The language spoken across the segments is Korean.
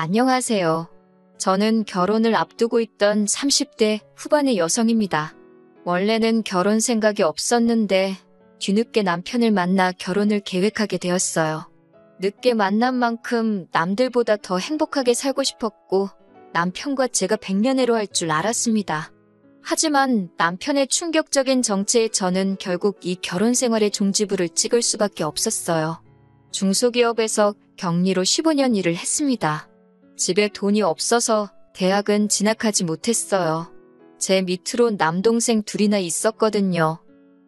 안녕하세요. 저는 결혼을 앞두고 있던 30대 후반의 여성입니다. 원래는 결혼 생각이 없었는데 뒤늦게 남편을 만나 결혼을 계획하게 되었어요. 늦게 만난 만큼 남들보다 더 행복하게 살고 싶었고 남편과 제가 백년해로 할 줄 알았습니다. 하지만 남편의 충격적인 정체에 저는 결국 이 결혼 생활의 종지부를 찍을 수밖에 없었어요. 중소기업에서 격리로 15년 일을 했습니다. 집에 돈이 없어서 대학은 진학하지 못했어요. 제 밑으로 남동생 둘이나 있었거든요.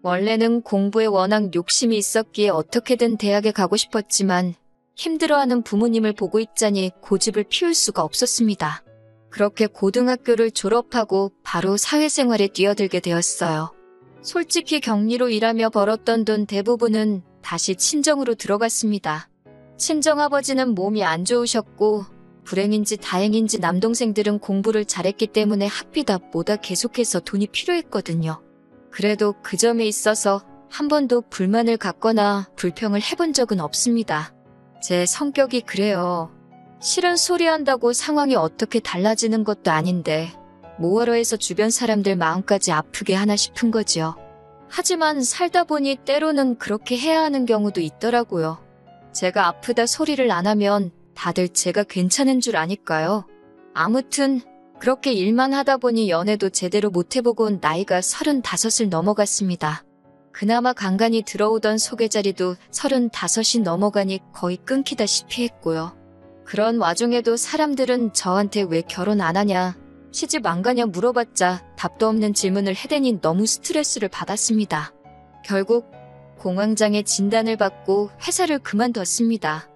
원래는 공부에 워낙 욕심이 있었기에 어떻게든 대학에 가고 싶었지만 힘들어하는 부모님을 보고 있자니 고집을 피울 수가 없었습니다. 그렇게 고등학교를 졸업하고 바로 사회생활에 뛰어들게 되었어요. 솔직히 격리로 일하며 벌었던 돈 대부분은 다시 친정으로 들어갔습니다. 친정아버지는 몸이 안 좋으셨고 불행인지 다행인지 남동생들은 공부를 잘했기 때문에 학비다 뭐다 계속해서 돈이 필요했거든요. 그래도 그 점에 있어서 한 번도 불만을 갖거나 불평을 해본 적은 없습니다. 제 성격이 그래요. 싫은 소리 한다고 상황이 어떻게 달라지는 것도 아닌데 뭐하러 해서 주변 사람들 마음까지 아프게 하나 싶은 거지요. 하지만 살다 보니 때로는 그렇게 해야 하는 경우도 있더라고요. 제가 아프다 소리를 안 하면 다들 제가 괜찮은 줄 아니까요. 아무튼 그렇게 일만 하다 보니 연애도 제대로 못 해보고 온 나이가 35을 넘어갔습니다. 그나마 간간히 들어오던 소개자리도 35이 넘어가니 거의 끊기다시피 했고요. 그런 와중에도 사람들은 저한테 왜 결혼 안 하냐, 시집 안 가냐 물어봤자 답도 없는 질문을 해대니 너무 스트레스를 받았습니다. 결국 공황장애 진단을 받고 회사를 그만뒀습니다.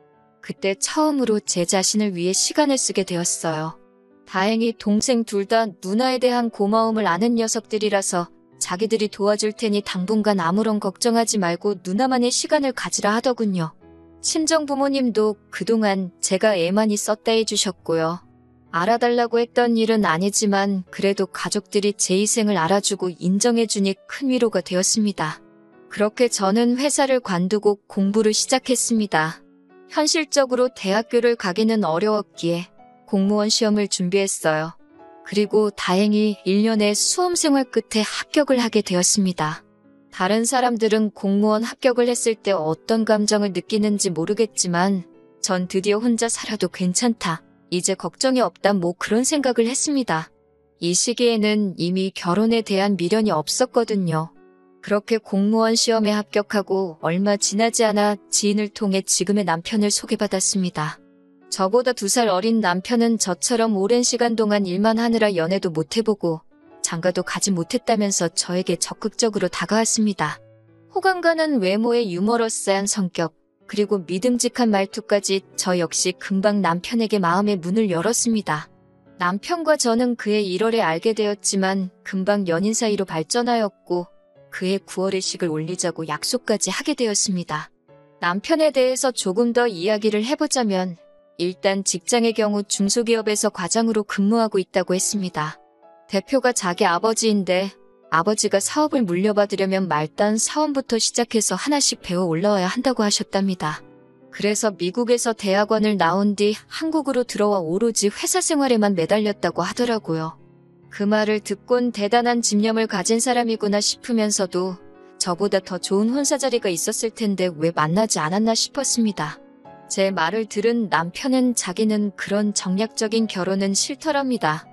그때 처음으로 제 자신을 위해 시간을 쓰게 되었어요. 다행히 동생 둘 다 누나에 대한 고마움을 아는 녀석들이라서 자기들이 도와줄 테니 당분간 아무런 걱정하지 말고 누나만의 시간을 가지라 하더군요. 친정 부모님도 그동안 제가 애 많이 썼다 해주셨고요. 알아달라고 했던 일은 아니지만 그래도 가족들이 제 희생을 알아주고 인정해주니 큰 위로가 되었습니다. 그렇게 저는 회사를 관두고 공부를 시작했습니다. 현실적으로 대학교를 가기는 어려웠기에 공무원 시험을 준비했어요. 그리고 다행히 1년의 수험생활 끝에 합격을 하게 되었습니다. 다른 사람들은 공무원 합격을 했을 때 어떤 감정을 느끼는지 모르겠지만 전 드디어 혼자 살아도 괜찮다, 이제 걱정이 없다 뭐 그런 생각을 했습니다. 이 시기에는 이미 결혼에 대한 미련이 없었거든요. 그렇게 공무원 시험에 합격하고 얼마 지나지 않아 지인을 통해 지금의 남편을 소개받았습니다. 저보다 2살 어린 남편은 저처럼 오랜 시간 동안 일만 하느라 연애도 못 해보고 장가도 가지 못했다면서 저에게 적극적으로 다가왔습니다. 호감 가는 외모에 유머러스한 성격, 그리고 믿음직한 말투까지 저 역시 금방 남편에게 마음의 문을 열었습니다. 남편과 저는 그해 1월에 알게 되었지만 금방 연인 사이로 발전하였고 그해 9월에 식을 올리자고 약속까지 하게 되었습니다. 남편에 대해서 조금 더 이야기를 해보자면 일단 직장의 경우 중소기업에서 과장으로 근무하고 있다고 했습니다. 대표가 자기 아버지인데 아버지가 사업을 물려받으려면 말단 사원부터 시작해서 하나씩 배워 올라와야 한다고 하셨답니다. 그래서 미국에서 대학원을 나온 뒤 한국으로 들어와 오로지 회사 생활에만 매달렸다고 하더라고요. 그 말을 듣곤 대단한 집념을 가진 사람이구나 싶으면서도 저보다 더 좋은 혼사 자리가 있었을 텐데 왜 만나지 않았나 싶었습니다. 제 말을 들은 남편은 자기는 그런 정략적인 결혼은 싫더랍니다.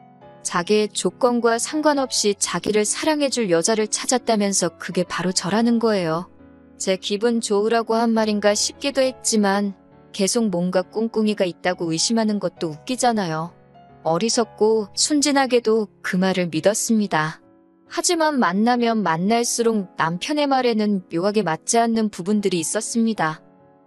자기의 조건과 상관없이 자기를 사랑해줄 여자를 찾았다면서 그게 바로 저라는 거예요. 제 기분 좋으라고 한 말인가 싶기도 했지만 계속 뭔가 꿍꿍이가 있다고 의심하는 것도 웃기잖아요. 어리석고 순진하게도 그 말을 믿었습니다. 하지만 만나면 만날수록 남편의 말에는 묘하게 맞지 않는 부분들이 있었습니다.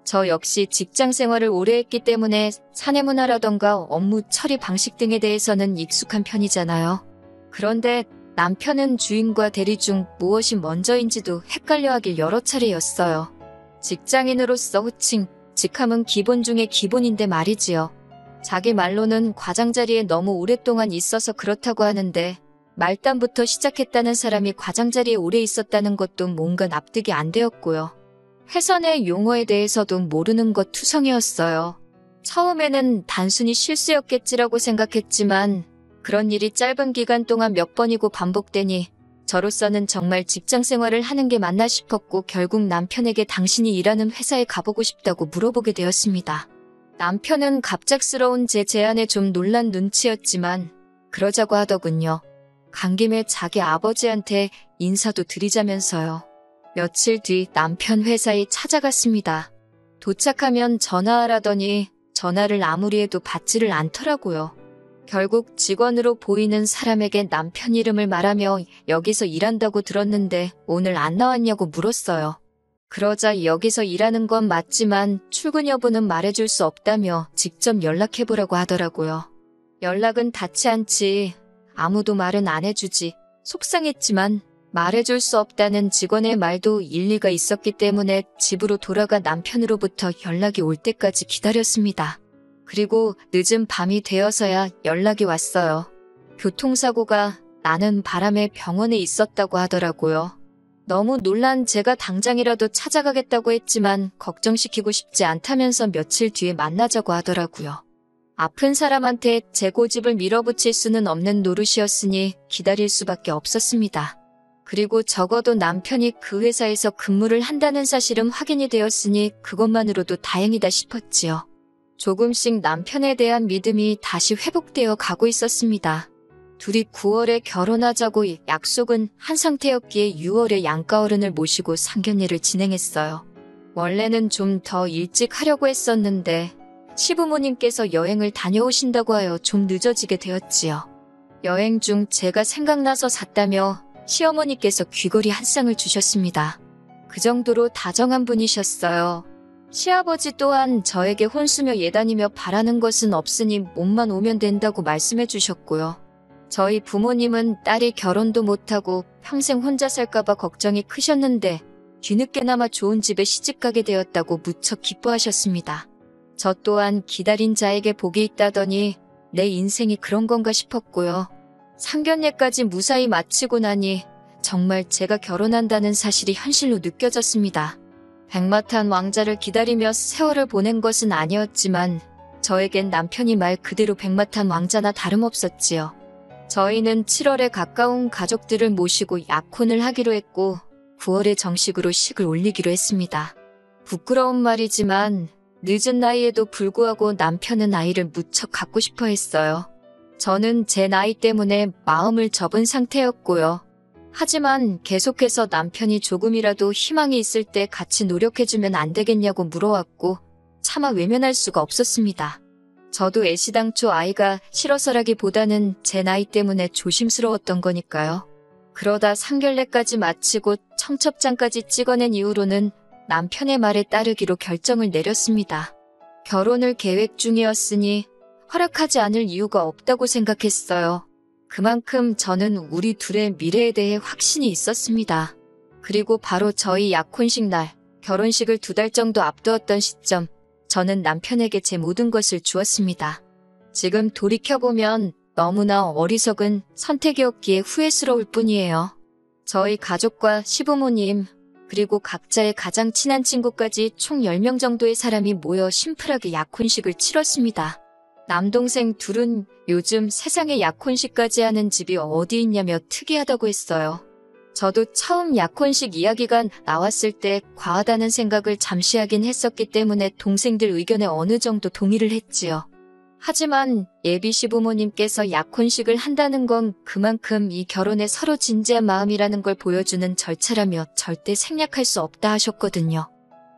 저 역시 직장 생활을 오래 했기 때문에 사내 문화라던가 업무 처리 방식 등에 대해서는 익숙한 편이잖아요. 그런데 남편은 주인과 대리 중 무엇이 먼저인지도 헷갈려하길 여러 차례였어요. 직장인으로서 호칭, 직함은 기본 중에 기본인데 말이지요. 자기 말로는 과장 자리에 너무 오랫동안 있어서 그렇다고 하는데 말단부터 시작했다는 사람이 과장 자리에 오래 있었다는 것도 뭔가 납득이 안 되었고요. 회사 내 용어에 대해서도 모르는 것 투성이었어요. 처음에는 단순히 실수였겠지라고 생각했지만 그런 일이 짧은 기간 동안 몇 번이고 반복되니 저로서는 정말 직장 생활을 하는 게 맞나 싶었고 결국 남편에게 당신이 일하는 회사에 가보고 싶다고 물어보게 되었습니다. 남편은 갑작스러운 제 제안에 좀 놀란 눈치였지만 그러자고 하더군요. 간 김에 자기 아버지한테 인사도 드리자면서요. 며칠 뒤 남편 회사에 찾아갔습니다. 도착하면 전화하라더니 전화를 아무리 해도 받지를 않더라고요. 결국 직원으로 보이는 사람에게 남편 이름을 말하며 여기서 일한다고 들었는데 오늘 안 나왔냐고 물었어요. 그러자 여기서 일하는 건 맞지만 출근 여부는 말해줄 수 없다며 직접 연락해보라고 하더라고요. 연락은 닿지 않지. 아무도 말은 안 해주지. 속상했지만 말해줄 수 없다는 직원의 말도 일리가 있었기 때문에 집으로 돌아가 남편으로부터 연락이 올 때까지 기다렸습니다. 그리고 늦은 밤이 되어서야 연락이 왔어요. 교통사고가 나는 바람에 병원에 있었다고 하더라고요. 너무 놀란 제가 당장이라도 찾아가겠다고 했지만 걱정시키고 싶지 않다면서 며칠 뒤에 만나자고 하더라고요. 아픈 사람한테 제 고집을 밀어붙일 수는 없는 노릇이었으니 기다릴 수밖에 없었습니다. 그리고 적어도 남편이 그 회사에서 근무를 한다는 사실은 확인이 되었으니 그것만으로도 다행이다 싶었지요. 조금씩 남편에 대한 믿음이 다시 회복되어 가고 있었습니다. 둘이 9월에 결혼하자고 약속은 한 상태였기에 6월에 양가어른을 모시고 상견례를 진행했어요. 원래는 좀 더 일찍 하려고 했었는데 시부모님께서 여행을 다녀오신다고 하여 좀 늦어지게 되었지요. 여행 중 제가 생각나서 샀다며 시어머니께서 귀걸이 한 쌍을 주셨습니다. 그 정도로 다정한 분이셨어요. 시아버지 또한 저에게 혼수며 예단이며 바라는 것은 없으니 몸만 오면 된다고 말씀해 주셨고요. 저희 부모님은 딸이 결혼도 못하고 평생 혼자 살까봐 걱정이 크셨는데 뒤늦게나마 좋은 집에 시집가게 되었다고 무척 기뻐하셨습니다. 저 또한 기다린 자에게 복이 있다더니 내 인생이 그런 건가 싶었고요. 상견례까지 무사히 마치고 나니 정말 제가 결혼한다는 사실이 현실로 느껴졌습니다. 백마탄 왕자를 기다리며 세월을 보낸 것은 아니었지만 저에겐 남편이 말 그대로 백마탄 왕자나 다름없었지요. 저희는 7월에 가까운 가족들을 모시고 약혼을 하기로 했고 9월에 정식으로 식을 올리기로 했습니다. 부끄러운 말이지만 늦은 나이에도 불구하고 남편은 아이를 무척 갖고 싶어 했어요. 저는 제 나이 때문에 마음을 접은 상태였고요. 하지만 계속해서 남편이 조금이라도 희망이 있을 때 같이 노력해주면 안 되겠냐고 물어왔고 차마 외면할 수가 없었습니다. 저도 애시당초 아이가 싫어서라기보다는 제 나이 때문에 조심스러웠던 거니까요. 그러다 상견례까지 마치고 청첩장까지 찍어낸 이후로는 남편의 말에 따르기로 결정을 내렸습니다. 결혼을 계획 중이었으니 허락하지 않을 이유가 없다고 생각했어요. 그만큼 저는 우리 둘의 미래에 대해 확신이 있었습니다. 그리고 바로 저희 약혼식 날, 결혼식을 2달 정도 앞두었던 시점, 저는 남편에게 제 모든 것을 주었습니다. 지금 돌이켜보면 너무나 어리석은 선택이었기에 후회스러울 뿐이에요. 저희 가족과 시부모님, 그리고 각자의 가장 친한 친구까지 총 10명 정도의 사람이 모여 심플하게 약혼식을 치렀습니다. 남동생 둘은 요즘 세상에 약혼식까지 하는 집이 어디 있냐며 특이하다고 했어요. 저도 처음 약혼식 이야기가 나왔을 때 과하다는 생각을 잠시 하긴 했었기 때문에 동생들 의견에 어느 정도 동의를 했지요. 하지만 예비 시부모님께서 약혼식을 한다는 건 그만큼 이 결혼에 서로 진지한 마음이라는 걸 보여주는 절차라며 절대 생략할 수 없다 하셨거든요.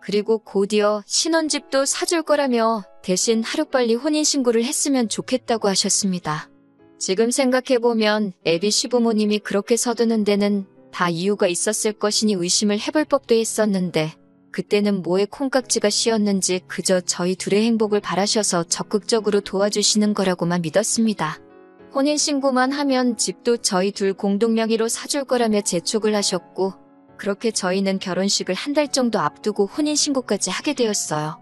그리고 곧이어 신혼집도 사줄 거라며 대신 하루빨리 혼인신고를 했으면 좋겠다고 하셨습니다. 지금 생각해보면 예비 시부모님이 그렇게 서두는 데는 다 이유가 있었을 것이니 의심을 해볼 법도 했었는데 그때는 뭐에 콩깍지가 씌었는지 그저 저희 둘의 행복을 바라셔서 적극적으로 도와주시는 거라고만 믿었습니다. 혼인신고만 하면 집도 저희 둘 공동 명의로 사줄 거라며 재촉을 하셨고 그렇게 저희는 결혼식을 한 달 정도 앞두고 혼인신고까지 하게 되었어요.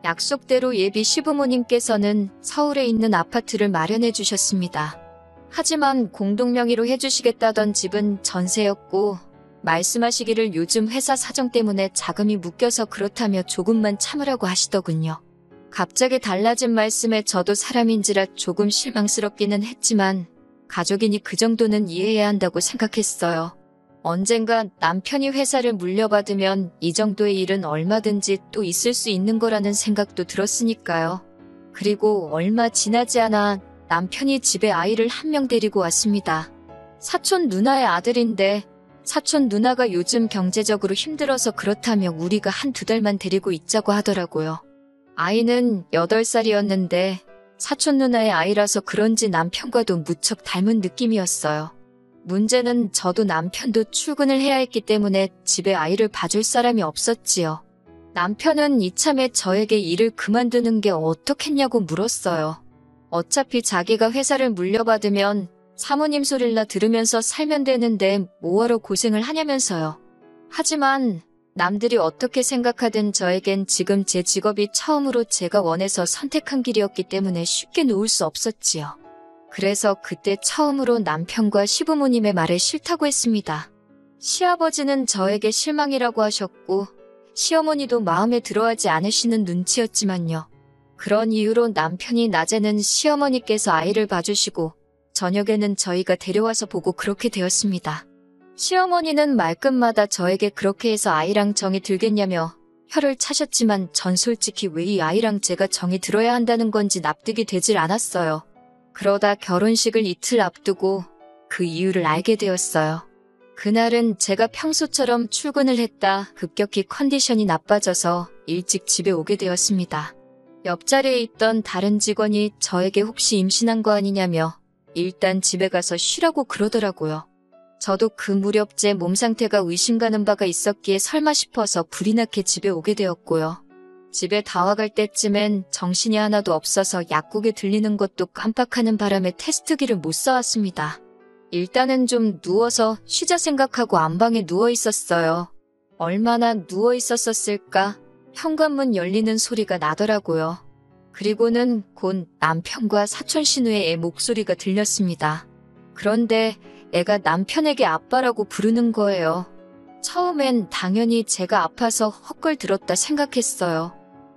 약속대로 예비 시부모님께서는 서울에 있는 아파트를 마련해 주셨습니다. 하지만 공동명의로 해주시겠다던 집은 전세였고 말씀하시기를 요즘 회사 사정 때문에 자금이 묶여서 그렇다며 조금만 참으라고 하시더군요. 갑자기 달라진 말씀에 저도 사람인지라 조금 실망스럽기는 했지만 가족이니 그 정도는 이해해야 한다고 생각했어요. 언젠가 남편이 회사를 물려받으면 이 정도의 일은 얼마든지 또 있을 수 있는 거라는 생각도 들었으니까요. 그리고 얼마 지나지 않아 남편이 집에 아이를 한 명 데리고 왔습니다. 사촌 누나의 아들인데 사촌 누나가 요즘 경제적으로 힘들어서 그렇다며 우리가 한두 달만 데리고 있자고 하더라고요. 아이는 8살이었는데 사촌 누나의 아이라서 그런지 남편과도 무척 닮은 느낌이었어요. 문제는 저도 남편도 출근을 해야 했기 때문에 집에 아이를 봐줄 사람이 없었지요. 남편은 이참에 저에게 일을 그만두는 게 어떻겠냐고 물었어요. 어차피 자기가 회사를 물려받으면 사모님 소리나 들으면서 살면 되는데 뭐하러 고생을 하냐면서요. 하지만 남들이 어떻게 생각하든 저에겐 지금 제 직업이 처음으로 제가 원해서 선택한 길이었기 때문에 쉽게 놓을 수 없었지요. 그래서 그때 처음으로 남편과 시부모님의 말에 싫다고 했습니다. 시아버지는 저에게 실망이라고 하셨고 시어머니도 마음에 들어하지 않으시는 눈치였지만요. 그런 이유로 남편이 낮에는 시어머니께서 아이를 봐주시고 저녁에는 저희가 데려와서 보고 그렇게 되었습니다. 시어머니는 말끝마다 저에게 그렇게 해서 아이랑 정이 들겠냐며 혀를 차셨지만 전 솔직히 왜 이 아이랑 제가 정이 들어야 한다는 건지 납득이 되질 않았어요. 그러다 결혼식을 이틀 앞두고 그 이유를 알게 되었어요. 그날은 제가 평소처럼 출근을 했다 급격히 컨디션이 나빠져서 일찍 집에 오게 되었습니다. 옆자리에 있던 다른 직원이 저에게 혹시 임신한 거 아니냐며 일단 집에 가서 쉬라고 그러더라고요. 저도 그 무렵 제 몸 상태가 의심가는 바가 있었기에 설마 싶어서 불이 나게 집에 오게 되었고요. 집에 다 와갈 때쯤엔 정신이 하나도 없어서 약국에 들리는 것도 깜빡하는 바람에 테스트기를 못 사왔습니다. 일단은 좀 누워서 쉬자 생각하고 안방에 누워 있었어요. 얼마나 누워 있었을까? 현관문 열리는 소리가 나더라고요. 그리고는 곧 남편과 사촌 신우의 애 목소리가 들렸습니다. 그런데 애가 남편에게 아빠라고 부르는 거예요. 처음엔 당연히 제가 아파서 헛걸 들었다 생각했어요.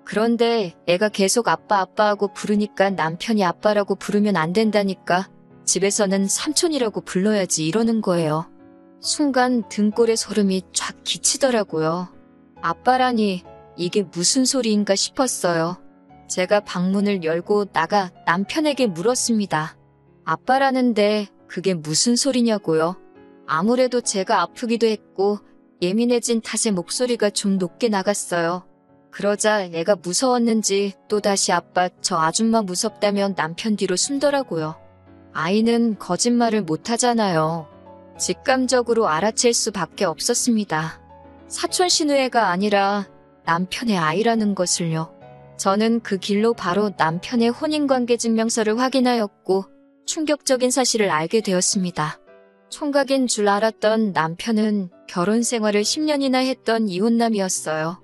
그런데 애가 계속 아빠 아빠하고 부르니까 남편이 아빠라고 부르면 안 된다니까 집에서는 삼촌이라고 불러야지 이러는 거예요. 순간 등골에 소름이 쫙 끼치더라고요. 아빠라니 이게 무슨 소리인가 싶었어요. 제가 방문을 열고 나가 남편에게 물었습니다. 아빠라는데 그게 무슨 소리냐고요? 아무래도 제가 아프기도 했고 예민해진 탓에 목소리가 좀 높게 나갔어요. 그러자 애가 무서웠는지 또다시 아빠 저 아줌마 무섭다면 남편 뒤로 숨더라고요. 아이는 거짓말을 못하잖아요. 직감적으로 알아챌 수밖에 없었습니다. 사촌 신우애가 아니라 남편의 아이라는 것을요. 저는 그 길로 바로 남편의 혼인관계 증명서를 확인하였고 충격적인 사실을 알게 되었습니다. 총각인 줄 알았던 남편은 결혼 생활을 10년이나 했던 이혼남이었어요.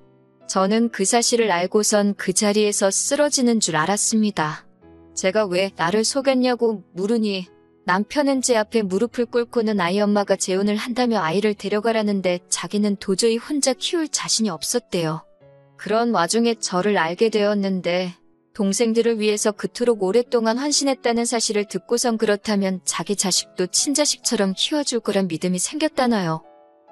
저는 그 사실을 알고선 그 자리에서 쓰러지는 줄 알았습니다. 제가 왜 나를 속였냐고 물으니 남편은 제 앞에 무릎을 꿇고는 아이 엄마가 재혼을 한다며 아이를 데려가라는데 자기는 도저히 혼자 키울 자신이 없었대요. 그런 와중에 저를 알게 되었는데 동생들을 위해서 그토록 오랫동안 헌신했다는 사실을 듣고선 그렇다면 자기 자식도 친자식처럼 키워줄 거란 믿음이 생겼다나요.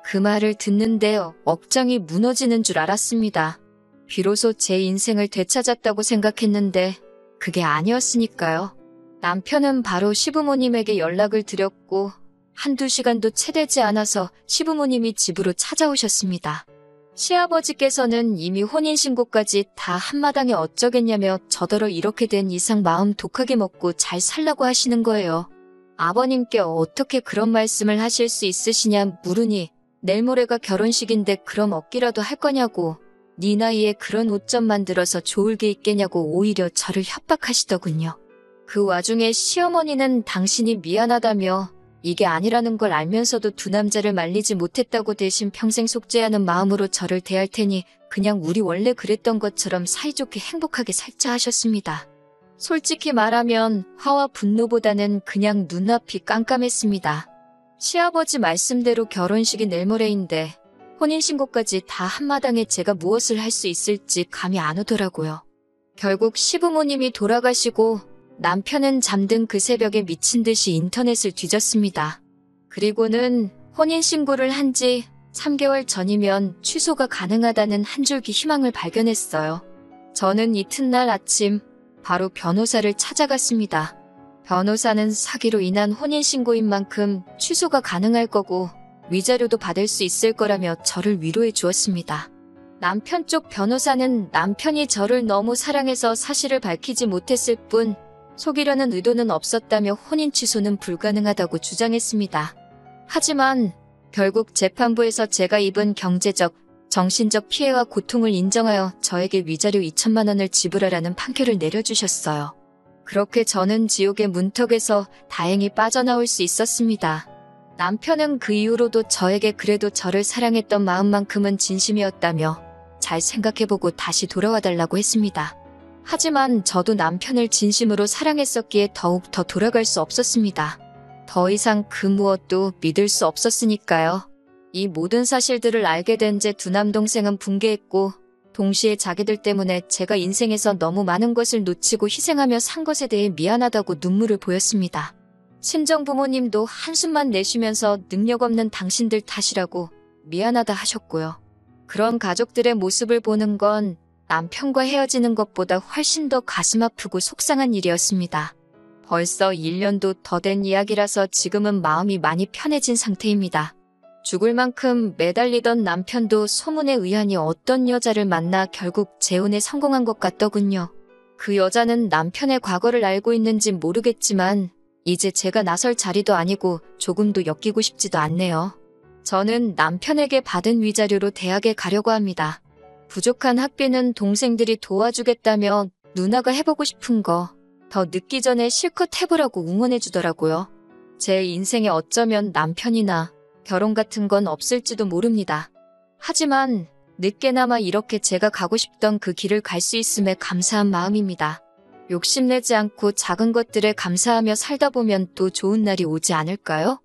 그 말을 듣는데 억장이 무너지는 줄 알았습니다. 비로소 제 인생을 되찾았다고 생각했는데 그게 아니었으니까요. 남편은 바로 시부모님에게 연락을 드렸고 한두 시간도 채 되지 않아서 시부모님이 집으로 찾아오셨습니다. 시아버지께서는 이미 혼인신고까지 다 한마당에 어쩌겠냐며 저더러 이렇게 된 이상 마음 독하게 먹고 잘 살라고 하시는 거예요. 아버님께 어떻게 그런 말씀을 하실 수 있으시냐 물으니 내일 모레가 결혼식인데 그럼 얻기라도 할 거냐고 네 나이에 그런 옷 좀 만들어서 좋을 게 있겠냐고 오히려 저를 협박하시더군요. 그 와중에 시어머니는 당신이 미안하다며 이게 아니라는 걸 알면서도 두 남자를 말리지 못했다고 대신 평생 속죄하는 마음으로 저를 대할 테니 그냥 우리 원래 그랬던 것처럼 사이좋게 행복하게 살자 하셨습니다. 솔직히 말하면 화와 분노보다는 그냥 눈앞이 깜깜했습니다. 시아버지 말씀대로 결혼식이 내일 모레인데 혼인신고까지 다 한마당에 제가 무엇을 할 수 있을지 감이 안 오더라고요. 결국 시부모님이 돌아가시고 남편은 잠든 그 새벽에 미친 듯이 인터넷을 뒤졌습니다. 그리고는 혼인신고를 한 지 3개월 전이면 취소가 가능하다는 한 줄기 희망을 발견했어요. 저는 이튿날 아침 바로 변호사를 찾아갔습니다. 변호사는 사기로 인한 혼인신고인 만큼 취소가 가능할 거고 위자료도 받을 수 있을 거라며 저를 위로해 주었습니다. 남편 쪽 변호사는 남편이 저를 너무 사랑해서 사실을 밝히지 못했을 뿐 속이려는 의도는 없었다며 혼인 취소는 불가능하다고 주장했습니다. 하지만 결국 재판부에서 제가 입은 경제적, 정신적 피해와 고통을 인정하여 저에게 위자료 2천만 원을 지불하라는 판결을 내려주셨어요. 그렇게 저는 지옥의 문턱에서 다행히 빠져나올 수 있었습니다. 남편은 그 이후로도 저에게 그래도 저를 사랑했던 마음만큼은 진심이었다며 잘 생각해보고 다시 돌아와 달라고 했습니다. 하지만 저도 남편을 진심으로 사랑했었기에 더욱 더 돌아갈 수 없었습니다. 더 이상 그 무엇도 믿을 수 없었으니까요. 이 모든 사실들을 알게 된 제 두 남동생은 붕괴했고 동시에 자기들 때문에 제가 인생에서 너무 많은 것을 놓치고 희생하며 산 것에 대해 미안하다고 눈물을 보였습니다. 친정부모님도 한숨만 내쉬면서 능력 없는 당신들 탓이라고 미안하다 하셨고요. 그런 가족들의 모습을 보는 건 남편과 헤어지는 것보다 훨씬 더 가슴 아프고 속상한 일이었습니다. 벌써 1년도 더 된 이야기라서 지금은 마음이 많이 편해진 상태입니다. 죽을 만큼 매달리던 남편도 소문에 의하니 어떤 여자를 만나 결국 재혼에 성공한 것 같더군요. 그 여자는 남편의 과거를 알고 있는지 모르겠지만 이제 제가 나설 자리도 아니고 조금도 엮이고 싶지도 않네요. 저는 남편에게 받은 위자료로 대학에 가려고 합니다. 부족한 학비는 동생들이 도와주겠다며 누나가 해보고 싶은 거 더 늦기 전에 실컷 해보라고 응원해주더라고요. 제 인생에 어쩌면 남편이나 결혼 같은 건 없을지도 모릅니다. 하지만 늦게나마 이렇게 제가 가고 싶던 그 길을 갈 수 있음에 감사한 마음입니다. 욕심내지 않고 작은 것들에 감사하며 살다 보면 또 좋은 날이 오지 않을까요?